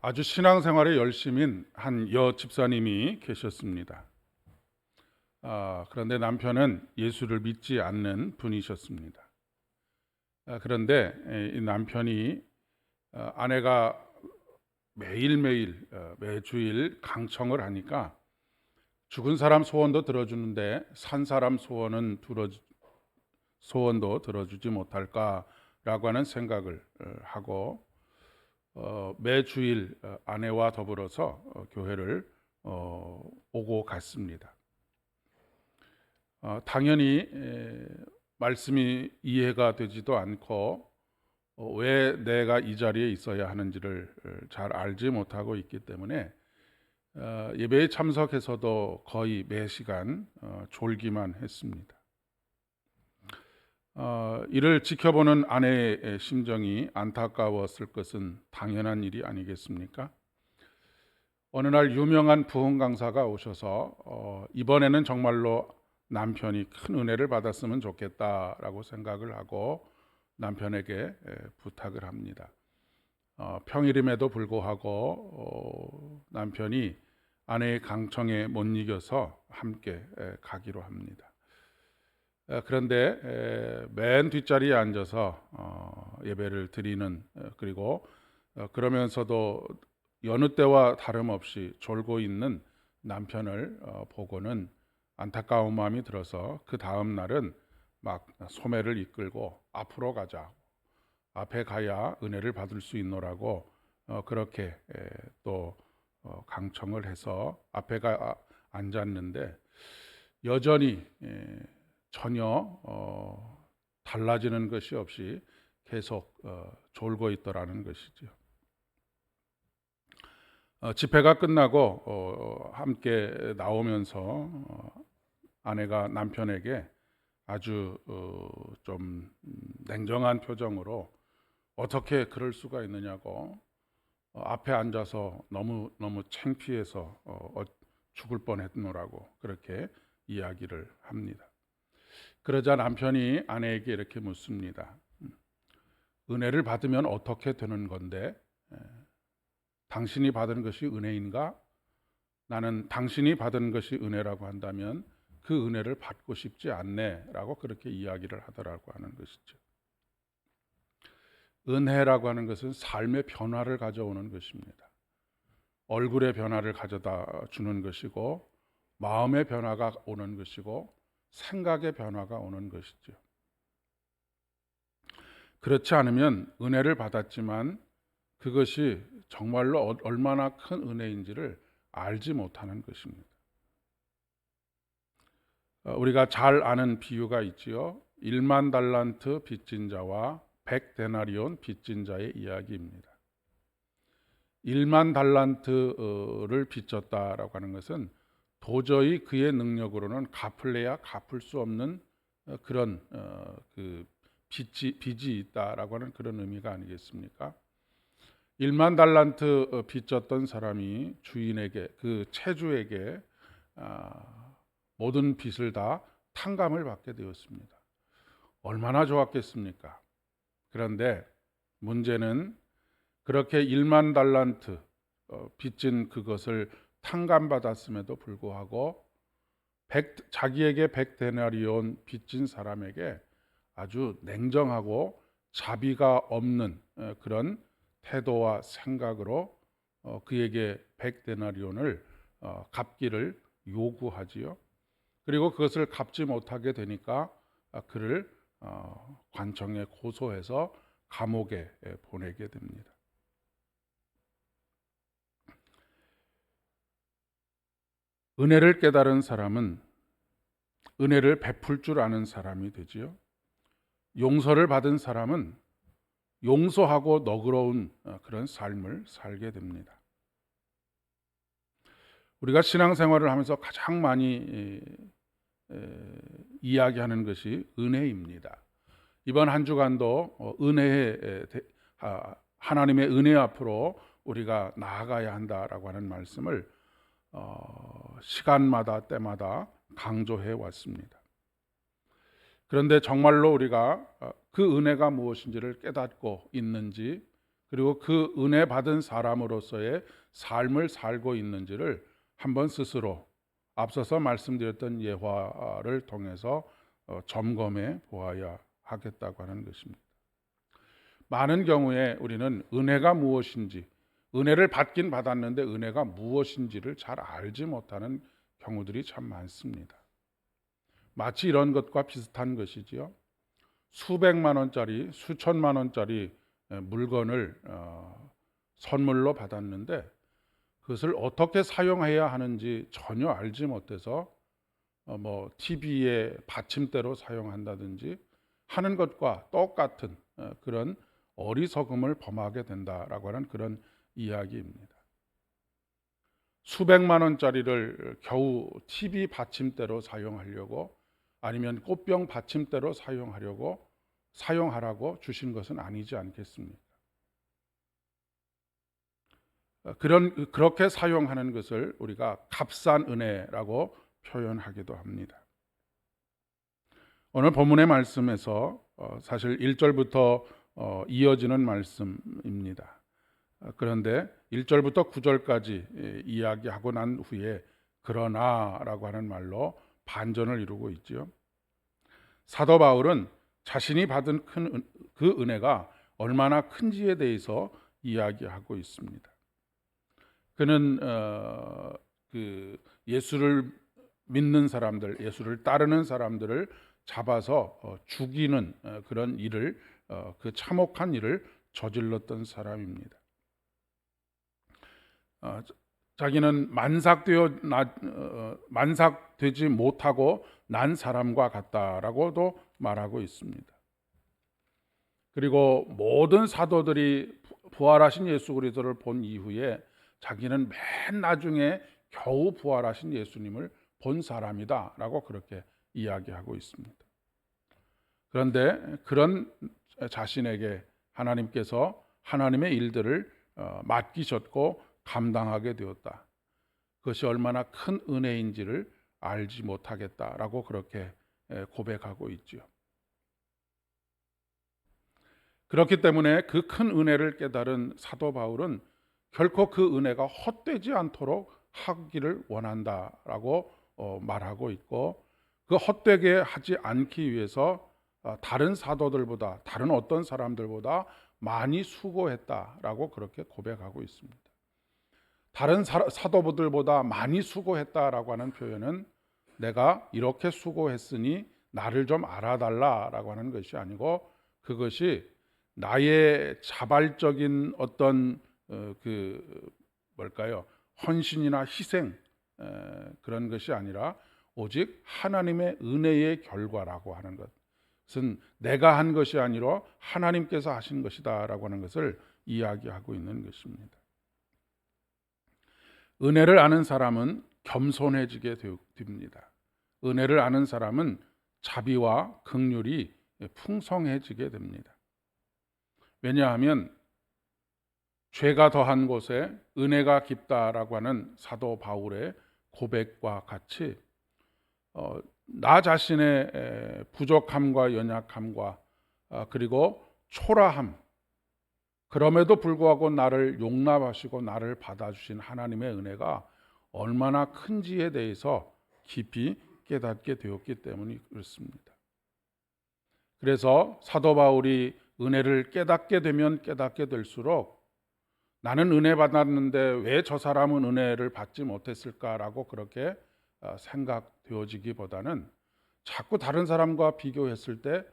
아주 신앙생활에 열심인 한 집사님이 계셨습니다. 그런데 남편은 예수를 믿지 않는 분이셨습니다. 그런데 이 남편이 아내가 매일매일 매주일 강청을 하니까 죽은 사람 소원도 들어주는데 산 사람 소원도 들어주지 못할까라고 하는 생각을 하고 매주일 아내와 더불어서 교회를 오고 갔습니다. 당연히 말씀이 이해가 되지도 않고 왜 내가 이 자리에 있어야 하는지를 잘 알지 못하고 있기 때문에 예배에 참석해서도 거의 매 시간 졸기만 했습니다. 이를 지켜보는 아내의 심정이 안타까웠을 것은 당연한 일이 아니겠습니까? 어느 날 유명한 부흥 강사가 오셔서 이번에는 정말로 남편이 큰 은혜를 받았으면 좋겠다라고 생각을 하고 남편에게 부탁을 합니다. 평일임에도 불구하고 남편이 아내의 강청에 못 이겨서 함께 가기로 합니다. 그런데 맨 뒷자리에 앉아서 예배를 드리는 그리고 그러면서도 여느 때와 다름없이 졸고 있는 남편을 보고는 안타까운 마음이 들어서 그 다음 날은 막 소매를 이끌고 앞으로 가자, 앞에 가야 은혜를 받을 수 있노라고 그렇게 또 강청을 해서 앞에 앉았는데 여전히 전혀 달라지는 것이 없이 계속 졸고 있더라는 것이죠. 집회가 끝나고 함께 나오면서 아내가 남편에게 아주 좀 냉정한 표정으로 어떻게 그럴 수가 있느냐고 앞에 앉아서 너무 창피해서 죽을 뻔했노라고 그렇게 이야기를 합니다. 그러자 남편이 아내에게 이렇게 묻습니다. 은혜를 받으면 어떻게 되는 건데? 당신이 받은 것이 은혜인가? 나는 당신이 받은 것이 은혜라고 한다면 그 은혜를 받고 싶지 않네라고 그렇게 이야기를 하더라고 하는 것이죠. 은혜라고 하는 것은 삶의 변화를 가져오는 것입니다. 얼굴의 변화를 가져다 주는 것이고 마음의 변화가 오는 것이고 생각의 변화가 오는 것이죠. 그렇지 않으면 은혜를 받았지만 그것이 정말로 얼마나 큰 은혜인지를 알지 못하는 것입니다. 우리가 잘 아는 비유가 있지요. 1만 달란트 빚진 자와 100데나리온 빚진 자의 이야기입니다. 1만 달란트를 빚졌다라고 하는 것은 도저히 그의 능력으로는 갚을래야 갚을 수 없는 그런 그 빚이 있다라고 하는 그런 의미가 아니겠습니까? 1만 달란트 빚졌던 사람이 주인에게 그 채주에게 모든 빚을 다 탕감을 받게 되었습니다. 얼마나 좋았겠습니까? 그런데 문제는 그렇게 1만 달란트 빚진 그것을 탕감받았음에도 불구하고 자기에게 100데나리온 빚진 사람에게 아주 냉정하고 자비가 없는 그런 태도와 생각으로 그에게 100데나리온을 갚기를 요구하지요. 그리고 그것을 갚지 못하게 되니까 그를 관청에 고소해서 감옥에 보내게 됩니다. 은혜를 깨달은 사람은 은혜를 베풀 줄 아는 사람이 되지요. 용서를 받은 사람은 용서하고 너그러운 그런 삶을 살게 됩니다. 우리가 신앙생활을 하면서 가장 많이 이야기하는 것이 은혜입니다. 이번 한 주간도 하나님의 은혜 앞으로 우리가 나아가야 한다라고 하는 말씀을 시간마다 때마다 강조해 왔습니다. 그런데 정말로 우리가 그 은혜가 무엇인지를 깨닫고 있는지, 그리고 그 은혜 받은 사람으로서의 삶을 살고 있는지를 한번 스스로 앞서서 말씀드렸던 예화를 통해서 점검해 보아야 하겠다고 하는 것입니다. 많은 경우에 우리는 은혜가 무엇인지, 은혜를 받긴 받았는데 은혜가 무엇인지를 잘 알지 못하는 경우들이 참 많습니다. 마치 이런 것과 비슷한 것이지요. 수백만 원짜리, 수천만 원짜리 물건을 선물로 받았는데 그것을 어떻게 사용해야 하는지 전혀 알지 못해서 TV에 받침대로 사용한다든지 하는 것과 똑같은 그런 어리석음을 범하게 된다라고 하는 그런 이야기입니다. 수백만 원짜리를 겨우 TV 받침대로 사용하려고 아니면 꽃병 받침대로 사용하라고 주신 것은 아니지 않겠습니까? 그렇게 사용하는 것을 우리가 값싼 은혜라고 표현하기도 합니다. 오늘 본문의 말씀에서 사실 1절부터 이어지는 말씀입니다. 그런데 1절부터 9절까지 이야기하고 난 후에 그러나라고 하는 말로 반전을 이루고 있지요. 사도 바울은 자신이 받은 그 은혜가 얼마나 큰지에 대해서 이야기하고 있습니다. 그는 예수를 믿는 사람들, 예수를 따르는 사람들을 잡아서 죽이는 그런 일을, 그 참혹한 일을 저질렀던 사람입니다. 자기는 만삭되지 못하고 난 사람과 같다라고도 말하고 있습니다. 그리고 모든 사도들이 부활하신 예수 그리스도를 본 이후에 자기는 맨 나중에 겨우 부활하신 예수님을 본 사람이다라고 그렇게 이야기하고 있습니다. 그런데 그런 자신에게 하나님께서 하나님의 일들을 맡기셨고 감당하게 되었다. 그것이 얼마나 큰 은혜인지를 알지 못하겠다라고 그렇게 고백하고 있지요. 그렇기 때문에 그 큰 은혜를 깨달은 사도 바울은 결코 그 은혜가 헛되지 않도록 하기를 원한다라고 말하고 있고, 그 헛되게 하지 않기 위해서 다른 사도들보다, 다른 어떤 사람들보다 많이 수고했다라고 그렇게 고백하고 있습니다. 다른 사도들보다 많이 수고했다라고 하는 표현은 내가 이렇게 수고했으니 나를 좀 알아달라라고 하는 것이 아니고, 그것이 나의 자발적인 어떤 헌신이나 희생, 그런 것이 아니라 오직 하나님의 은혜의 결과라고 하는 것. 그것은 내가 한 것이 아니라 하나님께서 하신 것이다라고 하는 것을 이야기하고 있는 것입니다. 은혜를 아는 사람은 겸손해지게 됩니다. 은혜를 아는 사람은 자비와 긍휼이 풍성해지게 됩니다. 왜냐하면 죄가 더한 곳에 은혜가 깊다라고 하는 사도 바울의 고백과 같이 나 자신의 부족함과 연약함과 그리고 초라함, 그럼에도 불구하고 나를 용납하시고 나를 받아주신 하나님의 은혜가 얼마나 큰지에 대해서 깊이 깨닫게 되었기 때문이 그렇습니다. 그래서 사도 바울이 은혜를 깨닫게 되면 깨닫게 될수록 나는 은혜 받았는데 왜 저 사람은 은혜를 받지 못했을까라고 그렇게 생각되어지기보다는 자꾸 다른 사람과 비교했을 때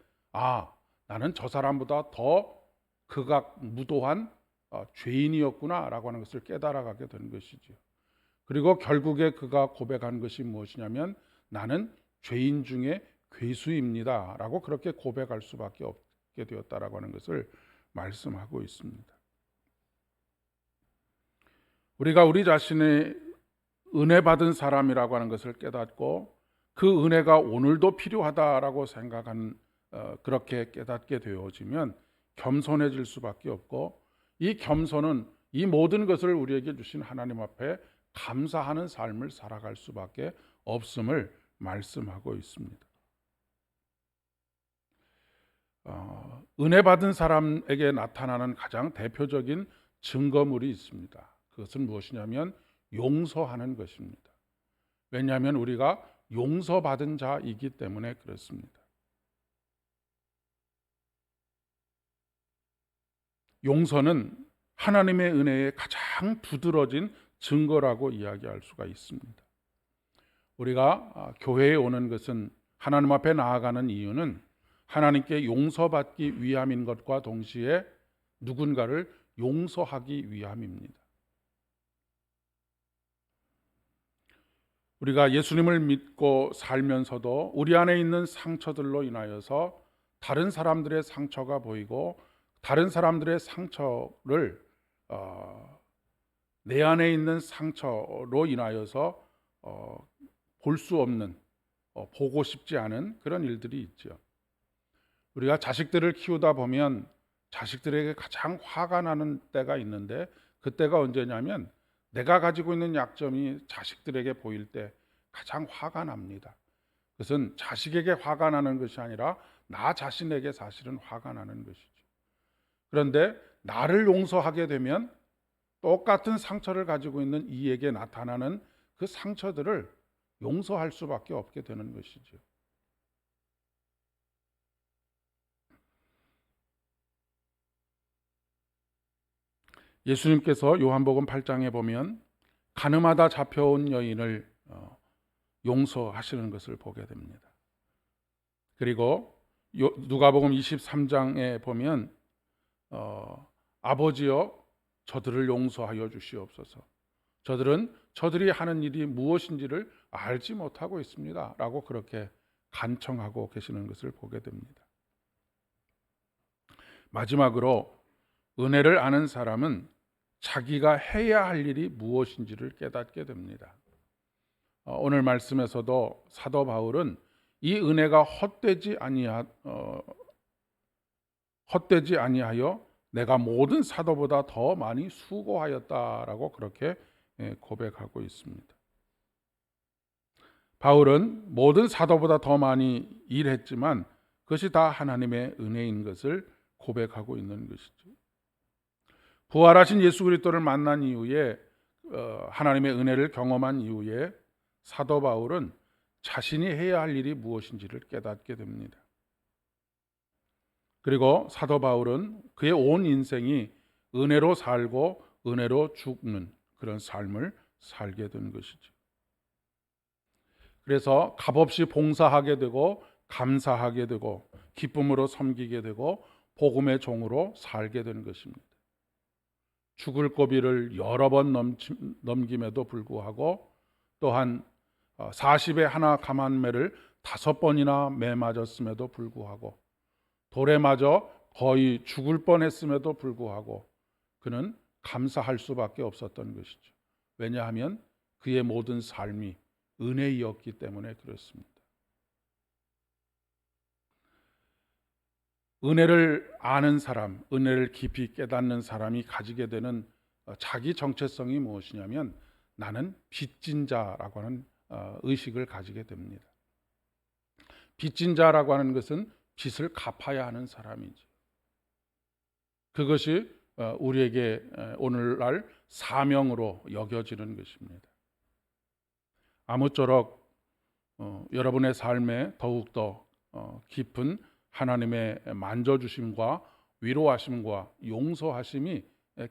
나는 저 사람보다 더 극악무도한 죄인이었구나라고 하는 것을 깨달아가게 되는 것이죠. 그리고 결국에 그가 고백한 것이 무엇이냐면 나는 죄인 중에 괴수입니다라고 그렇게 고백할 수밖에 없게 되었다라고 하는 것을 말씀하고 있습니다. 우리가 우리 자신의 은혜 받은 사람이라고 하는 것을 깨닫고 그 은혜가 오늘도 필요하다라고 생각한 그렇게 깨닫게 되어지면 겸손해질 수밖에 없고, 이 겸손은 이 모든 것을 우리에게 주신 하나님 앞에 감사하는 삶을 살아갈 수밖에 없음을 말씀하고 있습니다. 은혜 받은 사람에게 나타나는 가장 대표적인 증거물이 있습니다. 그것은 무엇이냐면 용서하는 것입니다. 왜냐하면 우리가 용서받은 자이기 때문에 그렇습니다. 용서는 하나님의 은혜의 가장 두드러진 증거라고 이야기할 수가 있습니다. 우리가 교회에 오는 것은, 하나님 앞에 나아가는 이유는 하나님께 용서받기 위함인 것과 동시에 누군가를 용서하기 위함입니다. 우리가 예수님을 믿고 살면서도 우리 안에 있는 상처들로 인하여서 다른 사람들의 상처가 보이고, 다른 사람들의 상처를 내 안에 있는 상처로 인하여서 볼 수 없는, 보고 싶지 않은 그런 일들이 있죠. 우리가 자식들을 키우다 보면 자식들에게 가장 화가 나는 때가 있는데, 그때가 언제냐면 내가 가지고 있는 약점이 자식들에게 보일 때 가장 화가 납니다. 그것은 자식에게 화가 나는 것이 아니라 나 자신에게 사실은 화가 나는 것이죠. 그런데 나를 용서하게 되면 똑같은 상처를 가지고 있는 이에게 나타나는 그 상처들을 용서할 수밖에 없게 되는 것이죠. 예수님께서 요한복음 8장에 보면 가늠하다 잡혀온 여인을 용서하시는 것을 보게 됩니다. 그리고 누가복음 23장에 보면 아버지여 저들을 용서하여 주시옵소서, 저들은 저들이 하는 일이 무엇인지를 알지 못하고 있습니다 라고 그렇게 간청하고 계시는 것을 보게 됩니다. 마지막으로 은혜를 아는 사람은 자기가 해야 할 일이 무엇인지를 깨닫게 됩니다. 오늘 말씀에서도 사도 바울은 이 은혜가 헛되지 아니하여 내가 모든 사도보다 더 많이 수고하였다라고 그렇게 고백하고 있습니다. 바울은 모든 사도보다 더 많이 일했지만 그것이 다 하나님의 은혜인 것을 고백하고 있는 것이죠. 부활하신 예수 그리스도를 만난 이후에, 하나님의 은혜를 경험한 이후에 사도 바울은 자신이 해야 할 일이 무엇인지를 깨닫게 됩니다. 그리고 사도 바울은 그의 온 인생이 은혜로 살고 은혜로 죽는 그런 삶을 살게 된 것이죠. 그래서 값없이 봉사하게 되고 감사하게 되고 기쁨으로 섬기게 되고 복음의 종으로 살게 된 것입니다. 죽을 고비를 여러 번 넘김에도 불구하고, 또한 40에 하나 감한 매를 5번이나 매 맞았음에도 불구하고, 돌에 맞아 거의 죽을 뻔했음에도 불구하고 그는 감사할 수밖에 없었던 것이죠. 왜냐하면 그의 모든 삶이 은혜이었기 때문에 그렇습니다. 은혜를 아는 사람, 은혜를 깊이 깨닫는 사람이 가지게 되는 자기 정체성이 무엇이냐면, 나는 빚진 자라고 하는 의식을 가지게 됩니다. 빚진 자라고 하는 것은 빚을 갚아야 하는 사람이죠. 그것이 우리에게 오늘날 사명으로 여겨지는 것입니다. 아무쪼록 여러분의 삶에 더욱더 깊은 하나님의 만져주심과 위로하심과 용서하심이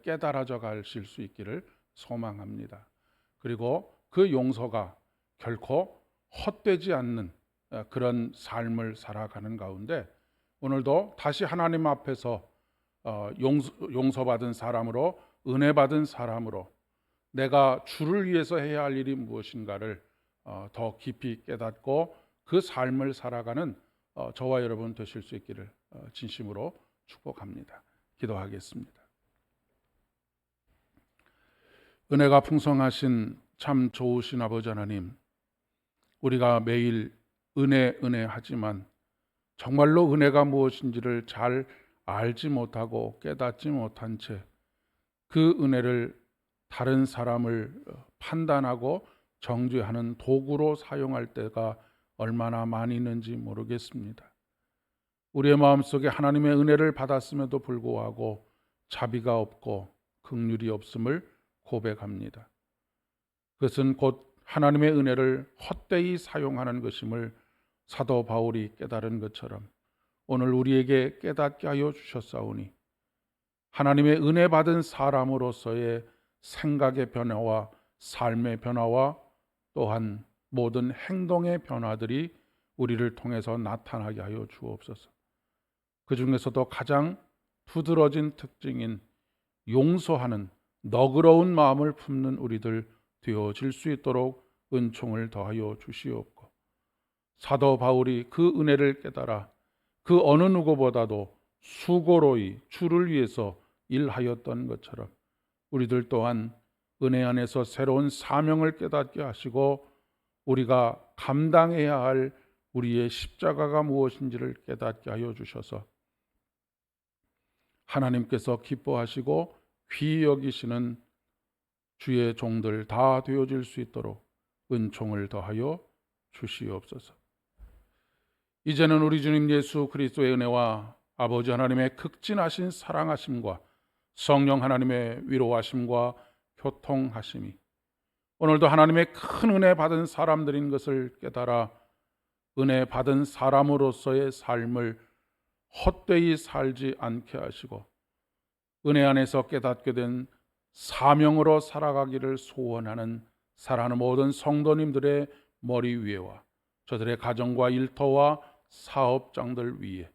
깨달아져 가실 수 있기를 소망합니다. 그리고 그 용서가 결코 헛되지 않는 그런 삶을 살아가는 가운데 오늘도 다시 하나님 앞에서 용서받은 사람으로, 은혜받은 사람으로 내가 주를 위해서 해야 할 일이 무엇인가를 더 깊이 깨닫고 그 삶을 살아가는 저와 여러분 되실 수 있기를 진심으로 축복합니다. 기도하겠습니다. 은혜가 풍성하신 참 좋으신 아버지 하나님, 우리가 매일 은혜 하지만 정말로 은혜가 무엇인지를 잘 알지 못하고 깨닫지 못한 채 그 은혜를 다른 사람을 판단하고 정죄하는 도구로 사용할 때가 얼마나 많이 있는지 모르겠습니다. 우리의 마음속에 하나님의 은혜를 받았음에도 불구하고 자비가 없고 긍휼이 없음을 고백합니다. 그것은 곧 하나님의 은혜를 헛되이 사용하는 것임을 사도 바울이 깨달은 것처럼 오늘 우리에게 깨닫게 하여 주셨사오니 하나님의 은혜 받은 사람으로서의 생각의 변화와 삶의 변화와 또한 모든 행동의 변화들이 우리를 통해서 나타나게 하여 주옵소서. 그 중에서도 가장 두드러진 특징인 용서하는 너그러운 마음을 품는 우리들 되어질 수 있도록 은총을 더하여 주시옵고, 사도 바울이 그 은혜를 깨달아 그 어느 누구보다도 수고로이 주를 위해서 일하였던 것처럼 우리들 또한 은혜 안에서 새로운 사명을 깨닫게 하시고 우리가 감당해야 할 우리의 십자가가 무엇인지를 깨닫게 하여 주셔서 하나님께서 기뻐하시고 귀히 여기시는 주의 종들 다 되어질 수 있도록 은총을 더하여 주시옵소서. 이제는 우리 주님 예수 그리스도의 은혜와 아버지 하나님의 극진하신 사랑하심과 성령 하나님의 위로하심과 교통하심이 오늘도 하나님의 큰 은혜 받은 사람들인 것을 깨달아 은혜 받은 사람으로서의 삶을 헛되이 살지 않게 하시고 은혜 안에서 깨닫게 된 사명으로 살아가기를 소원하는 사랑하는 모든 성도님들의 머리 위에와 저들의 가정과 일터와 사업장들 위에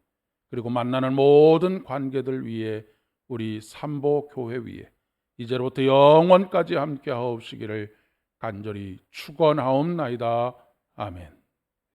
그리고 만나는 모든 관계들 위에 우리 삼보 교회 위에 이제로부터 영원까지 함께 하옵시기를 간절히 축원하옵나이다. 아멘.